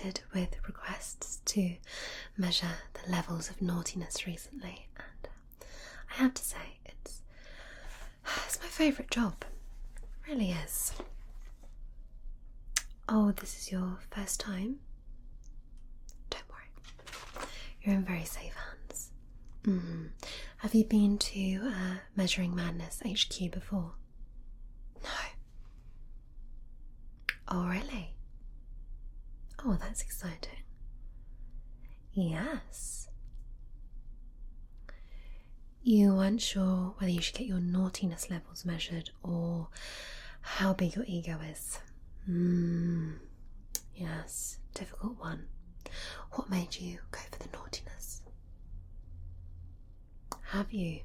flooded with requests to measure the levels of naughtiness recently, and I have to say it's my favourite job. It really is. Oh, this is your first time? Don't worry. You're in very safe hands. Have you been to Measuring Madness HQ before? No. Oh, really? Oh, that's exciting. Yes. You weren't sure whether you should get your naughtiness levels measured or how big your ego is. Yes, difficult one. What made you go for the naughtiness? Have you?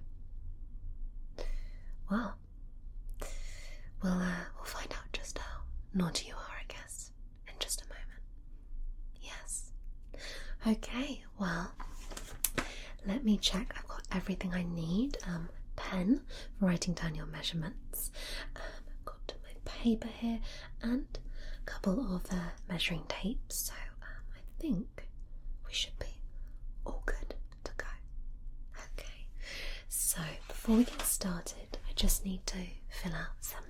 Well, we'll find out just how naughty you are, I guess, in just a moment. Yes. Okay, well, let me check. I've got everything I need. Pen for writing down your measurements. I've got my paper here and a couple of measuring tapes. So I think we should be all good to go. Okay. So before we get started, I just need to fill out some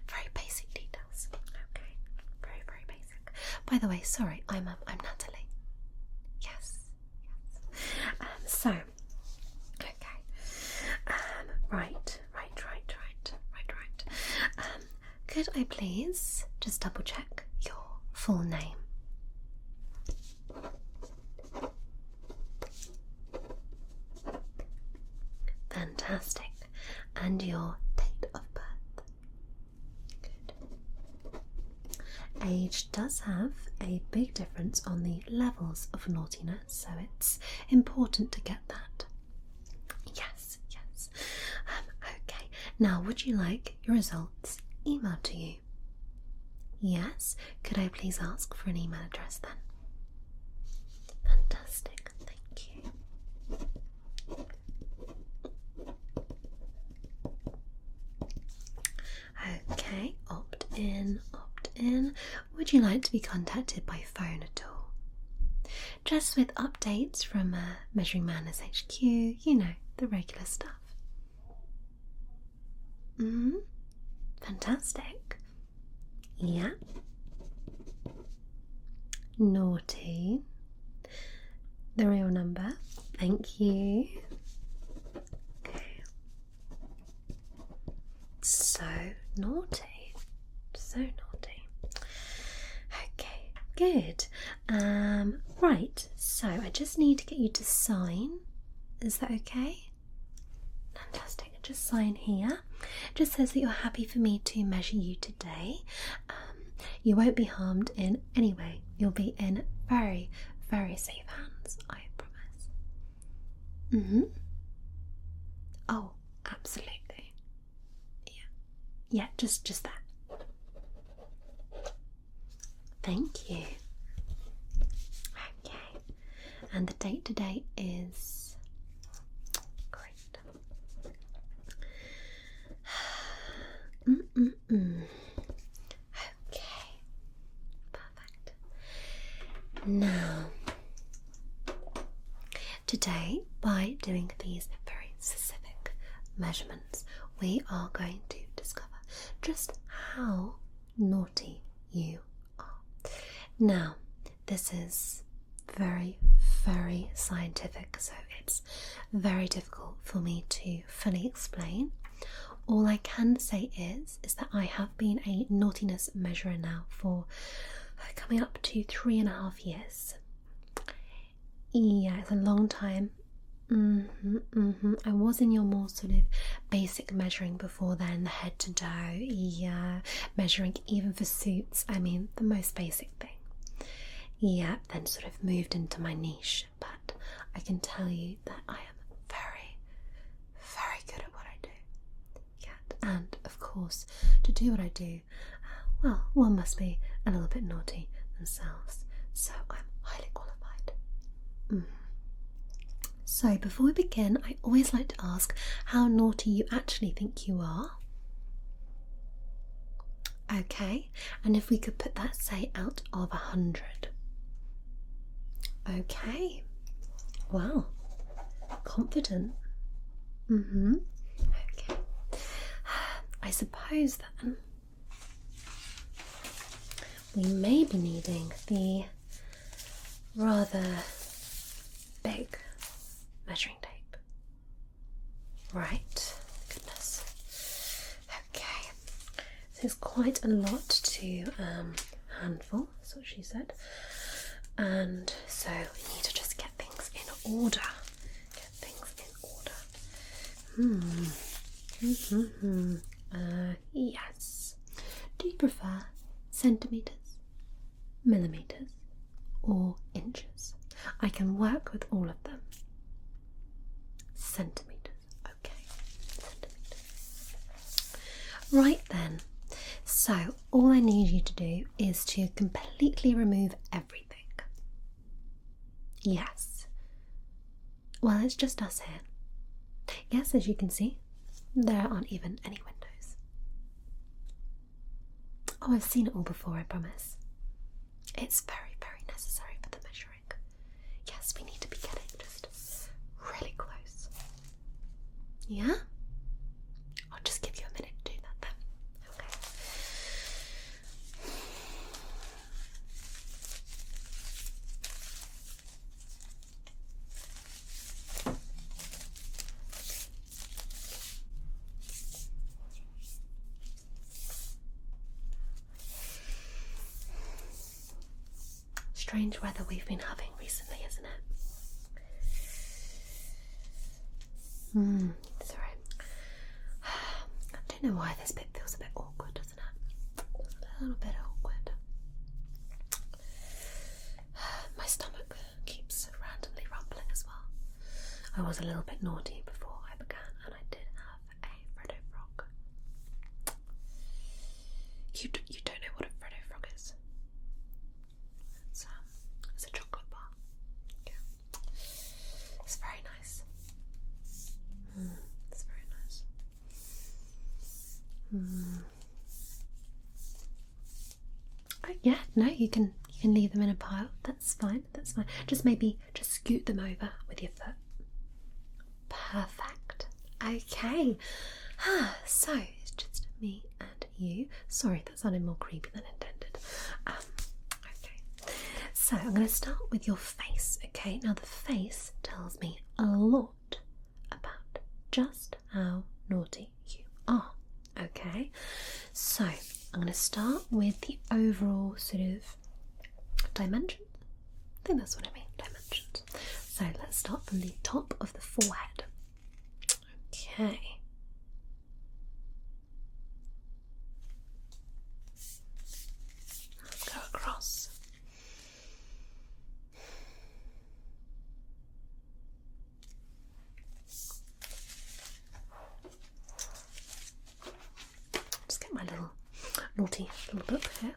very basic details. Okay. Very, very basic. By the way, sorry, I'm Natalie. Yes. So, okay. Right. Could I please just double check your full name? Fantastic. And your date of birth? Good. Age does have a big difference on the levels of naughtiness, so it's important to get that. Yes. Okay. Now, would you like your results emailed to you? Yes. Could I please ask for an email address then? Fantastic. Thank you. Okay, opt in. Would you like to be contacted by phone at all? Just with updates from Measuring Madness HQ, you know, the regular stuff. Fantastic. Yeah. Naughty. The real number. Thank you. Okay. So naughty. Okay, good. Right, so I just need to get you to sign. Is that okay? Fantastic. Just sign here. It just says that you're happy for me to measure you today. You won't be harmed in any way. You'll be in very, very safe hands, I promise. Oh, absolutely. Yeah, just that. Thank you. Okay, and the date today is great. Okay, perfect. Now, today, by doing these very specific measurements, we are going to discover just how naughty you are. Now, this is very, very scientific, so it's very difficult for me to fully explain. All I can say is that I have been a naughtiness measurer now for coming up to 3.5 years. Yeah, it's a long time. I was in your more sort of basic measuring before then, the head to toe, yeah, measuring even for suits, I mean, the most basic thing. Yeah, then sort of moved into my niche, but I can tell you that I am very, very good at what I do. Yeah, and of course, to do what I do, well, one must be a little bit naughty themselves, so I'm highly qualified. So before we begin, I always like to ask how naughty you actually think you are. Okay, and if we could put that, say, out of 100. Okay. Wow. Confident. Okay. I suppose then we may be needing the rather big measuring tape. Right. Goodness. Okay. This is quite a lot to handful, that's what she said. And so we need to just get things in order. Yes. Do you prefer centimetres, millimetres, or inches? I can work with all of them. Centimetres. Okay. Centimetres. Right then. So all I need you to do is to completely remove everything. Yes. Well, it's just us here. Yes, as you can see, there aren't even any windows. Oh, I've seen it all before, I promise. It's very, very necessary for the measuring. Yes, we need to be getting just really close. Yeah? I'll just give you a minute to do that then. Okay. Strange weather we've been having recently, isn't it? Sorry. I don't know why this bit feels a bit awkward, doesn't it? A little bit awkward. My stomach keeps randomly rumbling as well. I was a little bit naughty before I began, and I did have a Freddo Frog. You don't know what a Freddo Frog is? It's a chocolate bar. Yeah. It's very nice. It's very nice. Oh, yeah, no, you can leave them in a pile. That's fine. That's fine. Just scoot them over with your foot. Perfect. Okay. So it's just me and you. Sorry, that sounded more creepy than intended. Okay. So I'm going to start with your face. Okay. Now the face tells me a lot about just how naughty you are. Okay. So I'm going to start with the overall sort of dimensions. I think that's what I mean. Dimensions. So let's start from the top of the forehead. Okay. Let's go across. Just get my little naughty little book here.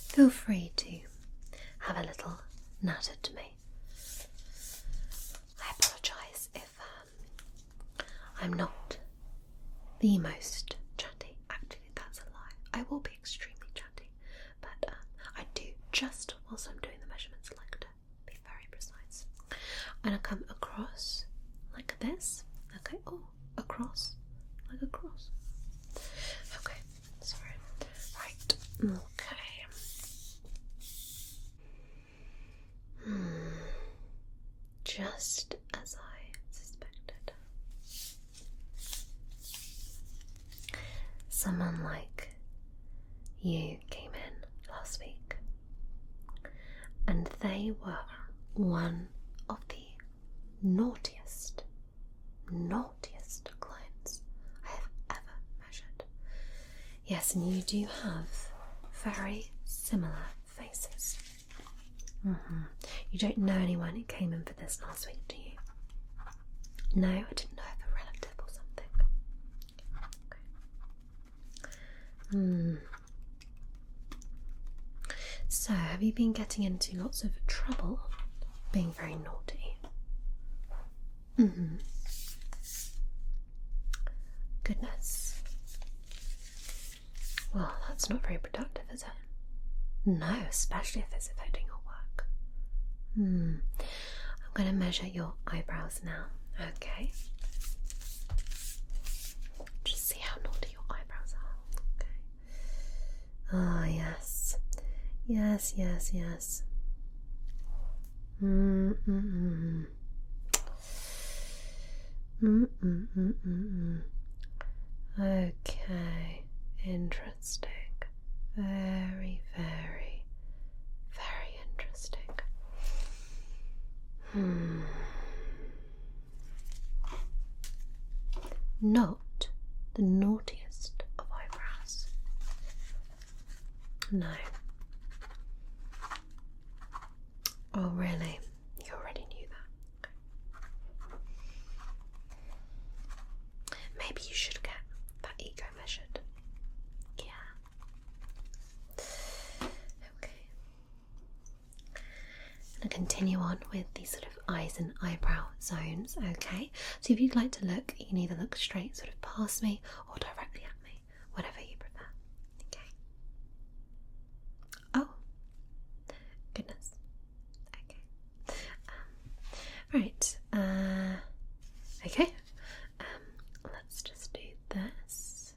Feel free to have a little natter to me. I apologise if I'm not the most chatty. Actually, that's a lie. I will be extremely chatty, but I do, just whilst I'm doing the measurements, like to be very precise. I'm going to come across like this. Okay, across, like across. Okay, sorry. Right, okay. Just as I suspected. Someone like you came in last week, and they were one of the naughtiest clients I have ever measured. Yes, and you do have very similar faces. You don't know anyone who came in for this last week, do you? No, I didn't know if a relative or something. Okay. So, have you been getting into lots of trouble being very naughty? Goodness. Well, that's not very productive, is it? No, especially if it's affecting your work. I'm going to measure your eyebrows now, okay? Just see how naughty your eyebrows are, okay? Ah, yes. Yes, yes, yes. Okay, interesting. Very, very, very interesting. Not the naughtiest of eyebrows. No. Oh, really? You already knew that. Okay. Maybe you should get that ego measured. Yeah. Okay. I'm going to continue on with these sort of eyes and eyebrow zones, okay? So if you'd like to look, you can either look straight sort of past me or directly at me, whatever you prefer, okay? Oh, goodness. Okay. Right. Okay. Let's just do this.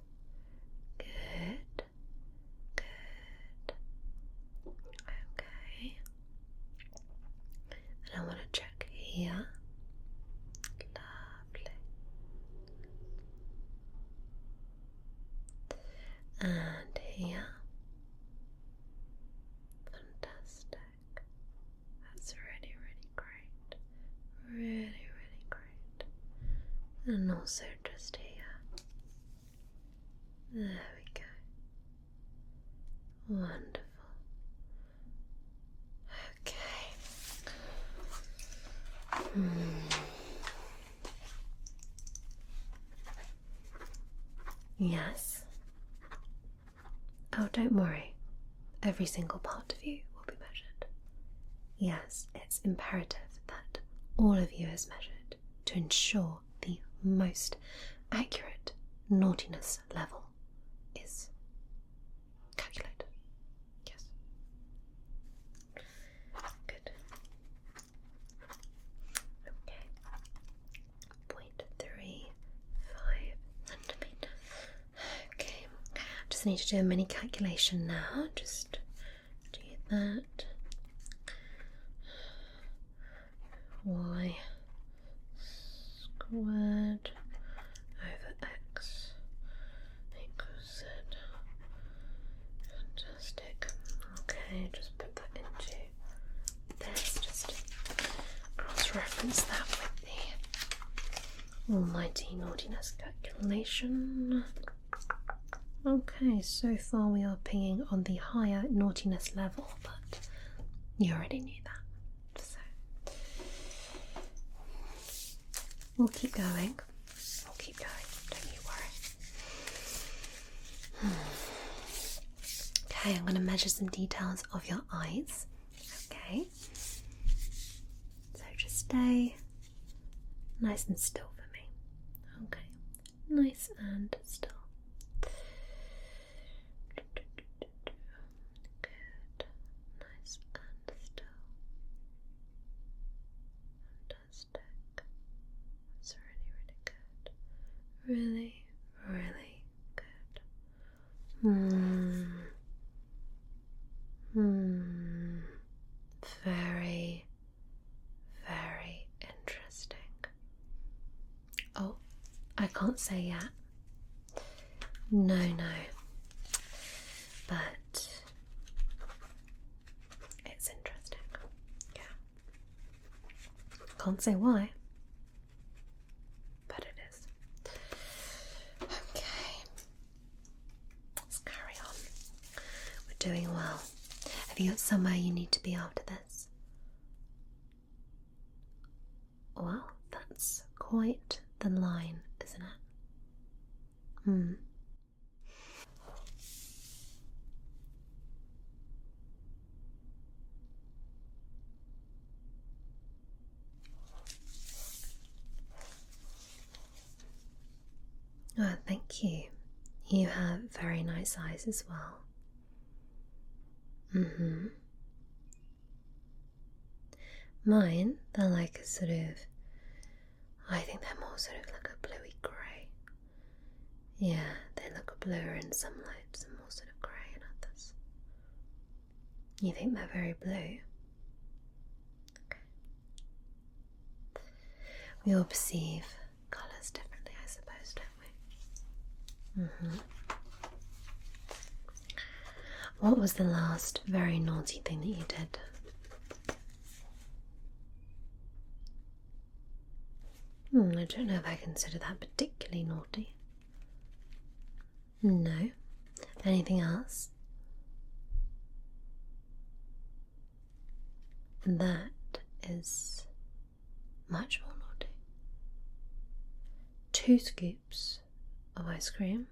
Good. Good. Okay. And I want to check here. Lovely. And here. Fantastic. That's really, really great. Really, really great. And also just here. There we go. Wonderful. Okay. Yes. Oh, don't worry. Every single part of you will be measured. Yes, it's imperative that all of you is measured to ensure the most accurate naughtiness level is calculated. Yes. Good. Okay. 0.35 centimeters. Okay. Just need to do a mini calculation now. Just do that. Y squared over x equals z. Fantastic. Okay, just put that into this. Just cross-reference that with the almighty naughtiness calculation. Okay, so far we are pinging on the higher naughtiness level, but you already knew that. So we'll keep going. We'll keep going, don't you worry. Okay, I'm going to measure some details of your eyes. Okay. So just stay nice and still for me. Okay. Nice and still. Good. Nice and still. Fantastic. That's really, really good. Really, really good. Very, very interesting. Oh, I can't say yet. No, but it's interesting. Yeah. Can't say why, but it is. Okay. Let's carry on. We're doing well. Have you got somewhere you need to be after this? Well, that's quite the line, isn't it? Thank you. You have very nice eyes as well. Mine, they're like a sort of, I think they're more sort of like a bluey grey. Yeah, they look bluer in some lights and more sort of grey in others. You think they're very blue? Okay. We all perceive colours differently, I suppose, don't we? What was the last very naughty thing that you did? I don't know if I consider that particularly naughty. No. Anything else? That is much more naughty. 2 scoops of ice cream.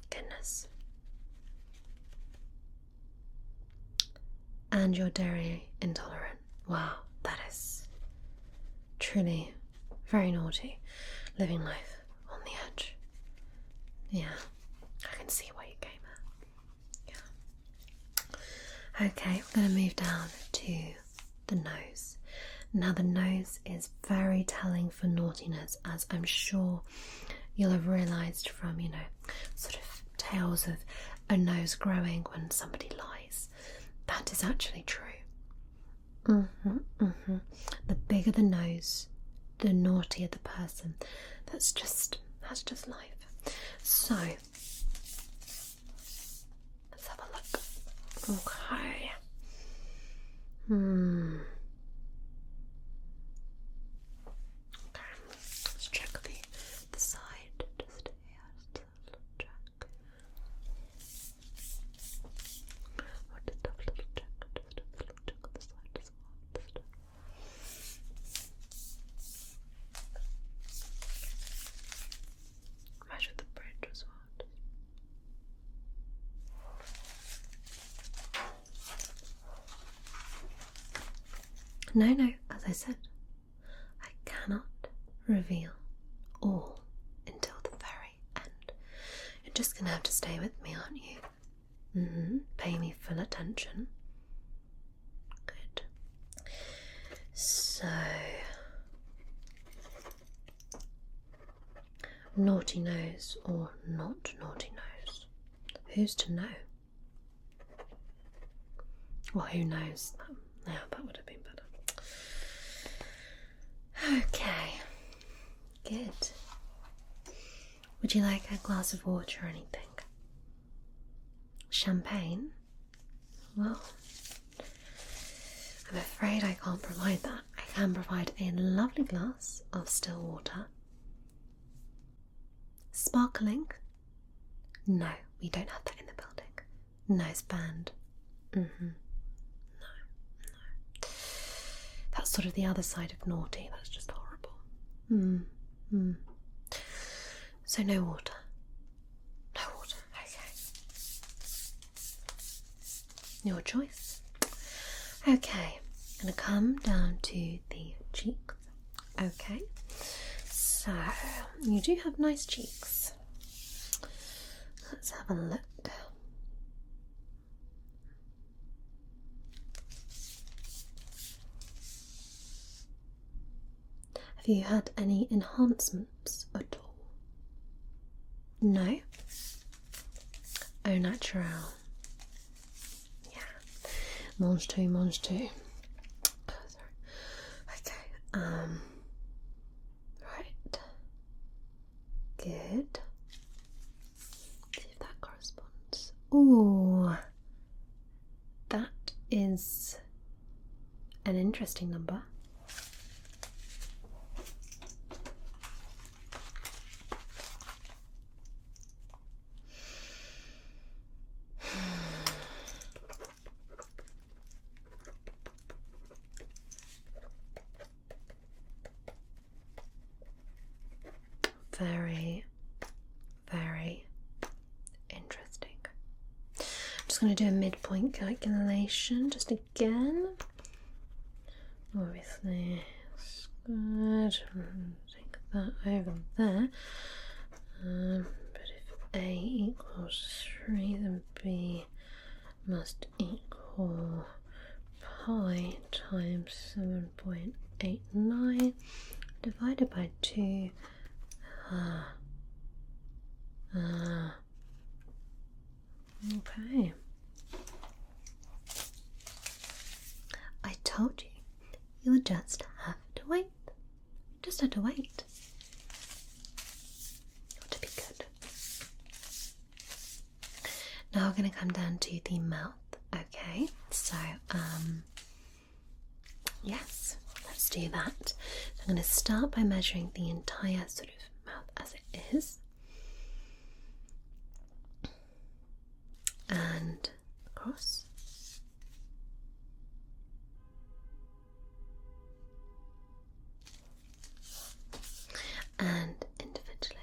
Goodness. And you're dairy intolerant. Wow, that is truly very naughty. Living life on the edge. Yeah, I can see where you came at. Yeah. Okay, we're going to move down to the nose. Now the nose is very telling for naughtiness, as I'm sure you'll have realised from, sort of tales of a nose growing when somebody lies. That is actually true. The bigger the nose, the naughtier the person. That's just life. So let's have a look. Okay. Okay. Let's check the side. Just here. Just a little check. Just have a little check. Just a little check on the side as well. Measure the bridge as well. No, as I said, I cannot reveal all until the very end. You're just going to have to stay with me, aren't you? Pay me full attention. Good. So, naughty nose or not naughty nose? Who's to know? Well, who knows? Yeah, that would have been better. Okay, good. Would you like a glass of water or anything? Champagne? Well, I'm afraid I can't provide that. I can provide a lovely glass of still water. Sparkling? No, we don't have that in the building. No, it's banned. No. That's sort of the other side of naughty. That's just horrible. So no water. No water. Okay. Your choice. Okay. I'm going to come down to the cheeks. Okay. So you do have nice cheeks. Let's have a look. Have you had any enhancements at all? No? Au naturel. Yeah. Mange tout, mange tout. Sorry. Okay. Right. Good. See if that corresponds. Ooh. That is an interesting number. Very, very interesting. I'm just going to do a midpoint calculation just again. Obviously, it's good. Take that over there. But if A equals 3, then B must equal pi times 7.89 divided by 2. Okay. I told you, you'll just have to wait. Just have to wait. Ought to be good. Now we're going to come down to the mouth. Okay, so yes, let's do that. So I'm going to start by measuring the entire sort of mouth as it is, and across, and individually.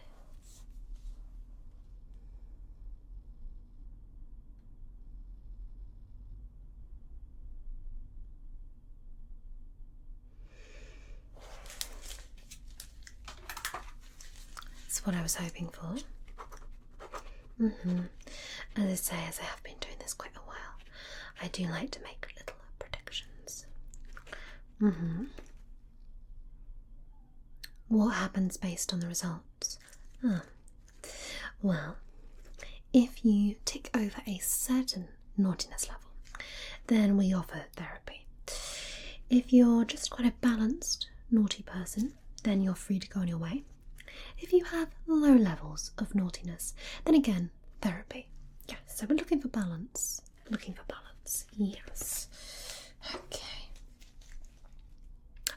That's what I was hoping for. As I say, as I have been doing this quite a while, I do like to make little predictions. What happens based on the results? Well, if you tick over a certain naughtiness level, then we offer therapy. If you're just quite a balanced, naughty person, then you're free to go on your way. If you have low levels of naughtiness, then again, therapy. Yes, so we're looking for balance. Yes. Okay.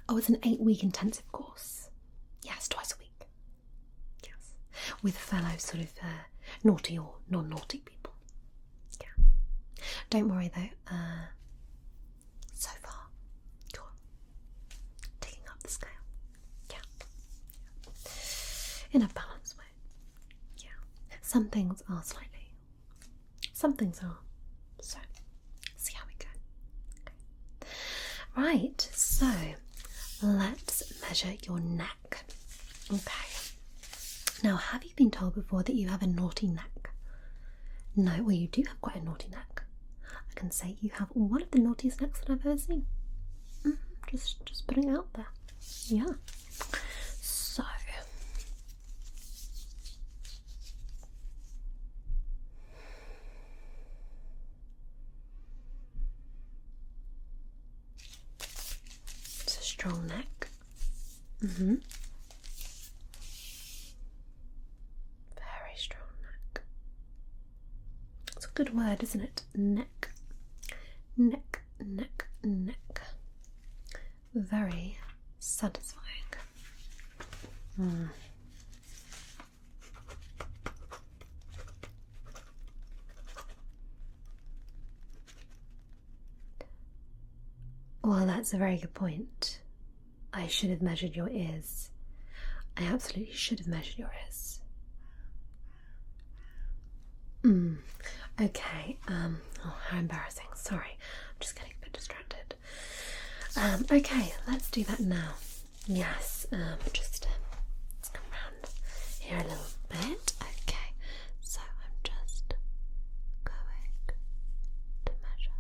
Oh, it's an 8-week intensive course. Yes, twice a week. Yes. With fellow sort of naughty or non-naughty people. Yeah. Don't worry though. So far, you're ticking up the scale. Yeah. In a balanced way. Yeah. Some things are slightly. Some things are. So, see how we go. Okay. Right, so let's measure your neck. Okay. Now, have you been told before that you have a naughty neck? No, well, you do have quite a naughty neck. I can say you have one of the naughtiest necks that I've ever seen. Just putting it out there. Yeah. So. It's a strong neck. Very strong neck. It's a good word, isn't it? Neck. Neck, neck, neck. Very satisfying. Well, that's a very good point. I should have measured your ears. I absolutely should have measured your ears. Okay, oh, how embarrassing. Sorry, I'm just getting a bit distracted. Okay, let's do that now. Yes, just let's come around here a little bit. Okay, so I'm just going to measure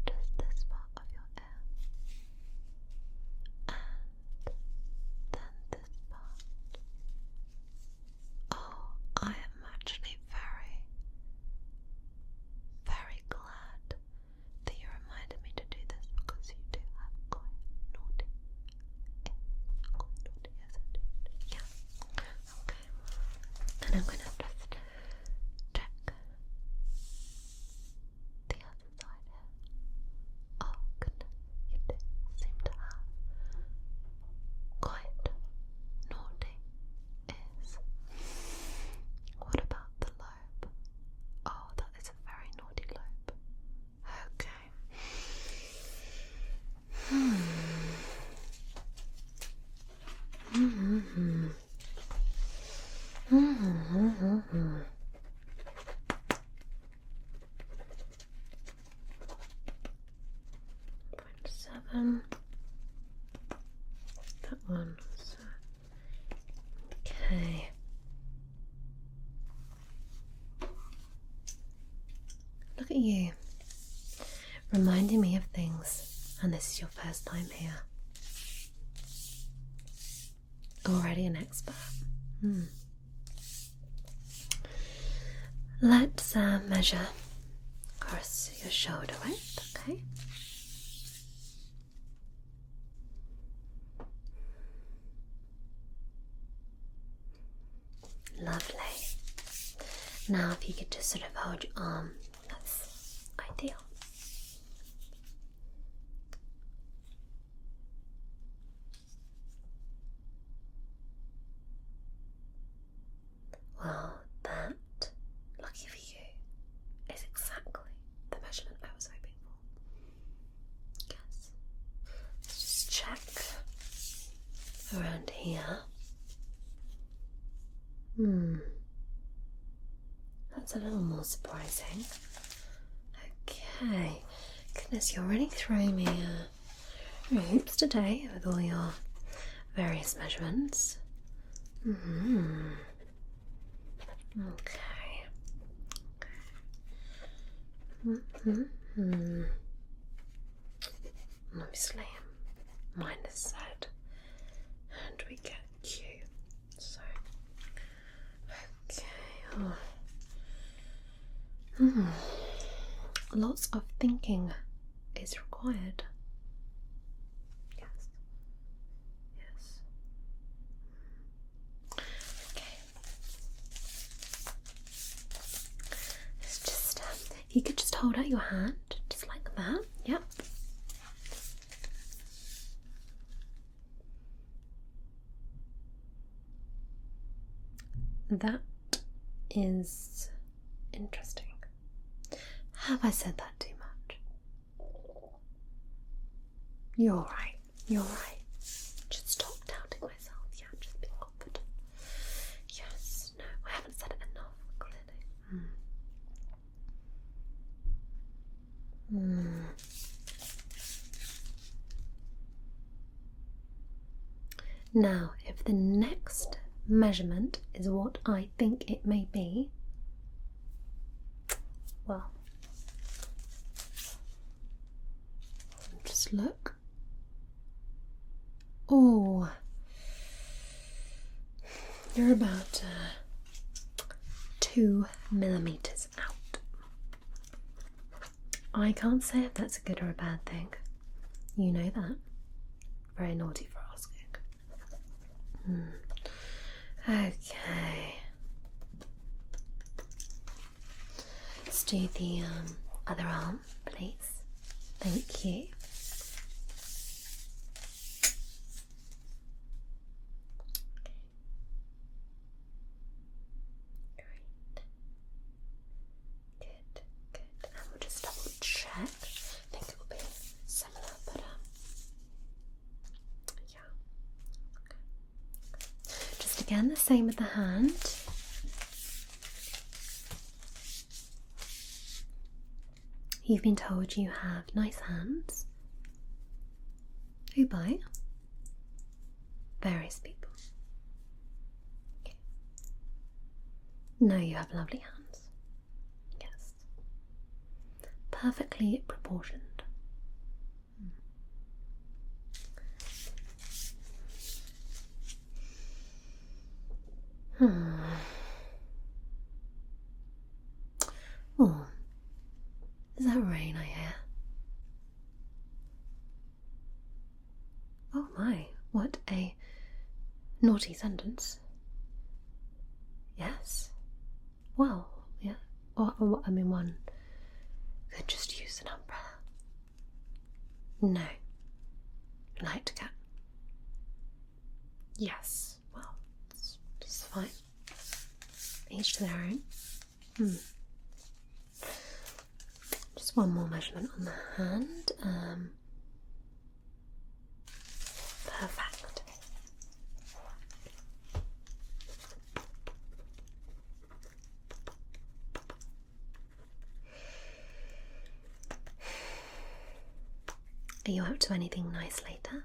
just this part of your ear. And then this part. Oh, I am actually very, very glad that you reminded me to do this, because you do have quite naughty ears indeed. Yeah. Okay. And I'm going to just check the other side here. Oh goodness, you do seem to have quite naughty ears. What about the lobe? Oh, that is a very naughty lobe. Okay. .7. That one. So reminding me of things, and this is your first time here. Already an expert. Let's measure across your shoulder width, okay? Lovely. Now if you could just sort of hold your arm, that's ideal. Well, that, lucky for you, is exactly the measurement I was hoping for. Yes. Let's just check around here. That's a little more surprising. Okay. Goodness, you're really throwing me hoops today with all your various measurements. Okay. Obviously, mine is set, and we get Q. So, okay. Lots of thinking is required. Yes. Yes. Okay. It's just, if you could just hold out your hand, just like that. Yep. That is interesting. Have I said that too much? You're right. You're right. Just stop doubting myself. Yeah, just be confident. Yes. No, I haven't said it enough, clearly. Now, if the next measurement is what I think it may be, well, just look. Oh, you're about 2 millimeters out. I can't say if that's a good or a bad thing. You know that. Very naughty for asking. Okay. Let's do the other arm, please. Thank you. Great. Good, good. And we'll just double check. I think it will be similar, but yeah. Okay. Just again the same with the hand. You've been told you have nice hands. Who by? Various people. Okay. No, you have lovely hands. Yes. Perfectly proportioned. Oh, is that rain I hear? Oh my, what a naughty sentence. Yes. Well, yeah. Or I mean, one could just use an umbrella. No. Nightcap. Yes. Well, it's fine. Each to their own. Just one more measurement on the hand. Perfect. Are you up to anything nice later?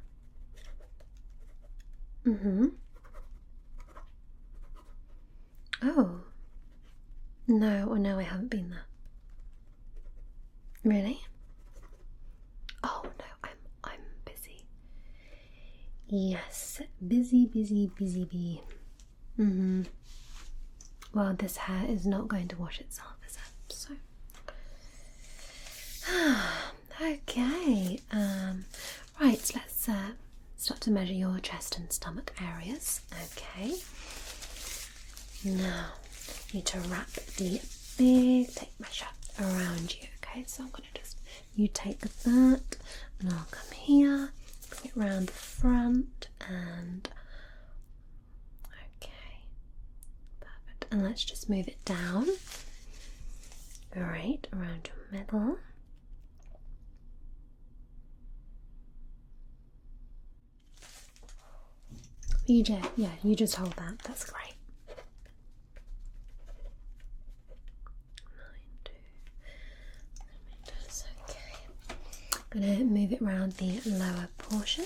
Oh. No, I haven't been there. Really? Yes, busy, busy, busy bee. Well, this hair is not going to wash itself, is it? So, okay. Right, let's start to measure your chest and stomach areas. Okay. Now, you need to wrap the big tape measure around you. Okay, so I'm going to you take that, and I'll come here, bring it round the front, and okay, perfect. And let's just move it down. Great, around your middle. You just hold that. That's great. I'm going to move it around the lower portion.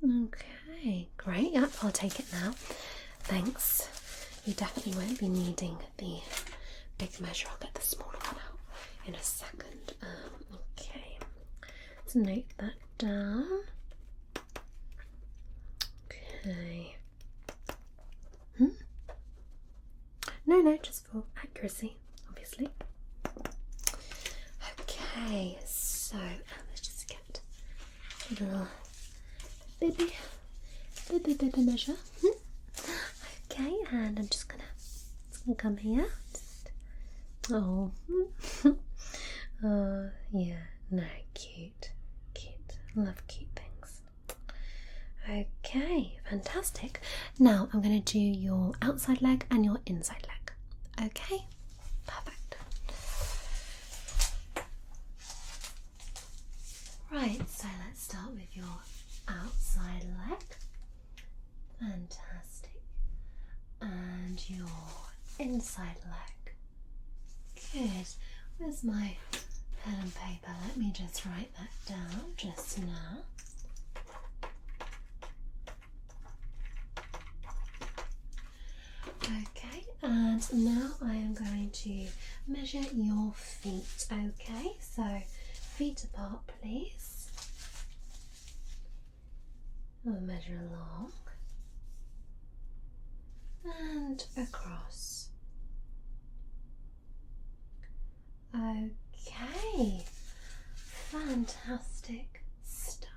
Okay, great. Yep, I'll take it now. Thanks. You definitely won't be needing the big measure. I'll get the smaller one out in a second. Okay, let's note that down. Okay. No, just for accuracy, obviously. Okay, so let's just get a little baby measure. Okay, and I'm just gonna come here. Oh, yeah, no, cute. Love cute things. Okay, fantastic. Now I'm going to do your outside leg and your inside leg. Okay, perfect. Right, so let's start with your outside leg. Fantastic. And your inside leg. Good. Where's my pen and paper? Let me just write that down just now. Okay, and now I am going to measure your feet. Okay, so feet apart, please. I'll measure along and across. Okay, fantastic stuff.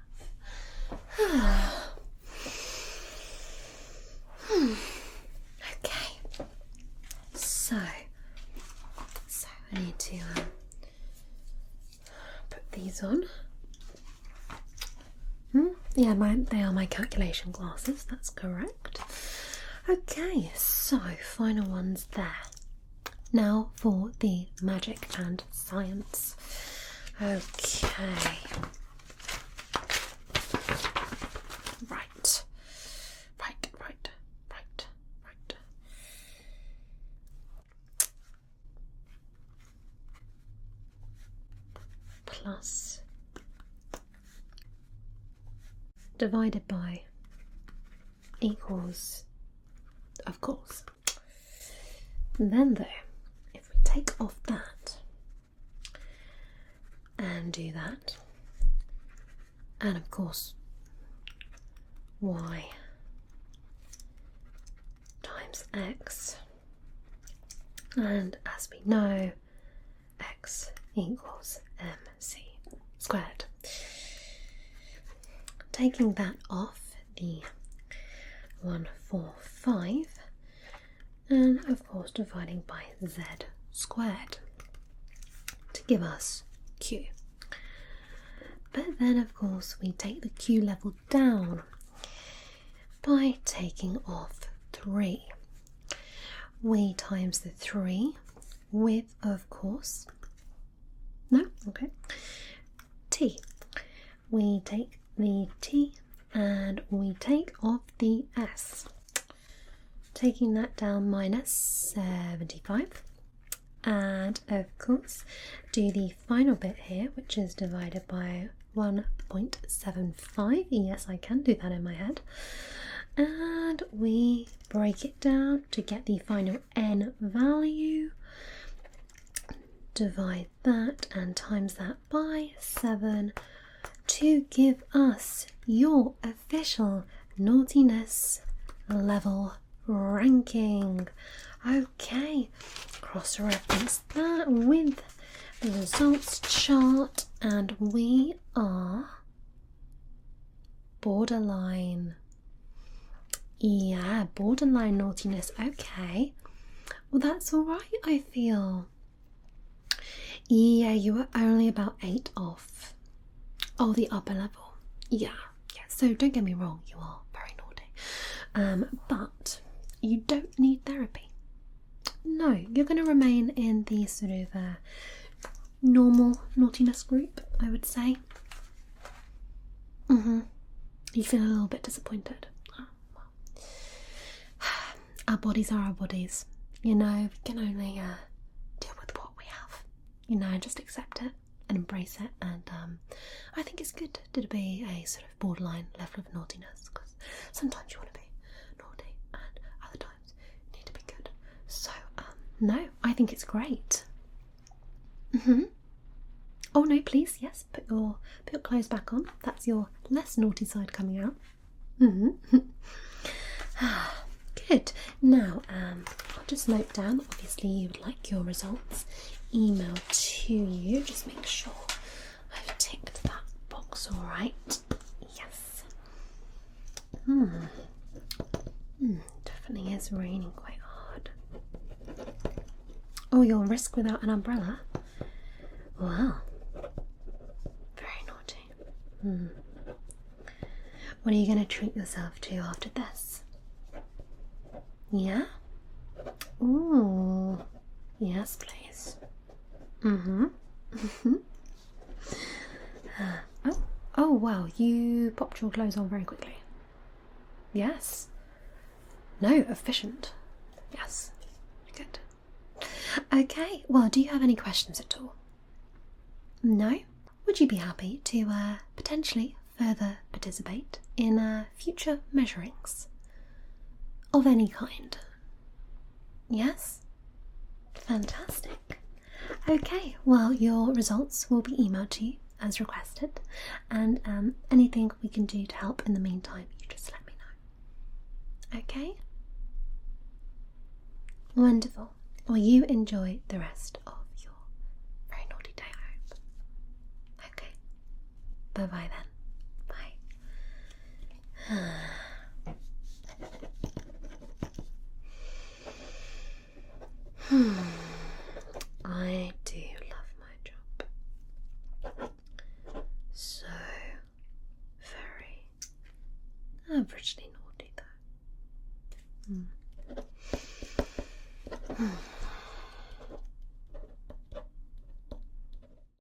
Okay, so I need to put these on. Yeah, they are my calculation glasses, that's correct. Okay, so final ones there. Now for the magic and science. Okay. Right. Plus divided by equals, of course. And then though, if we take off that and do that, and of course y times x, and as we know, x equals mc squared. Taking that off, the 145, and of course dividing by z squared to give us q. But then of course we take the q level down by taking off 3. We times the 3 with, of course, no, okay, t. We take the t and we take off the s, taking that down minus 75, and of course do the final bit here, which is divided by 1.75. Yes, I can do that in my head. And we break it down to get the final n value, divide that and times that by 7 to give us your official naughtiness level ranking. Okay, cross-reference that with the results chart, and we are borderline. Yeah, borderline naughtiness. Okay, well that's all right, I feel. Yeah, you were only about 8 off. Oh, the upper level. Yeah. So don't get me wrong, you are very naughty. But you don't need therapy. No, you're going to remain in the sort of normal naughtiness group, I would say. You feel a little bit disappointed. Oh, well. Our bodies are our bodies. You know, we can only deal with what we have. You know, just accept it and embrace it. And I think it's good to be a sort of borderline level of naughtiness, because sometimes you want to be naughty and other times you need to be good. So, no, I think it's great. Oh no, please, yes, put your clothes back on. That's your less naughty side coming out. Good. Now, I'll just note down that obviously you would like your results emailed to you. Just make sure I've ticked that box all right. Yes. Definitely is raining quite hard. Oh, you'll risk without an umbrella? Wow. Very naughty. What are you going to treat yourself to after this? Yeah? Ooh. Yes, please. Oh, wow, you popped your clothes on very quickly. Yes. No, efficient. Yes. Good. Okay, well, do you have any questions at all? No? Would you be happy to potentially further participate in future measurings of any kind? Yes? Fantastic. Okay, well, your results will be emailed to you as requested, and anything we can do to help in the meantime, you just let me know. Okay? Wonderful. Well, you enjoy the rest of your very naughty day, I hope. Okay. Bye-bye then. Bye. I do love my job. So very averagely naughty though.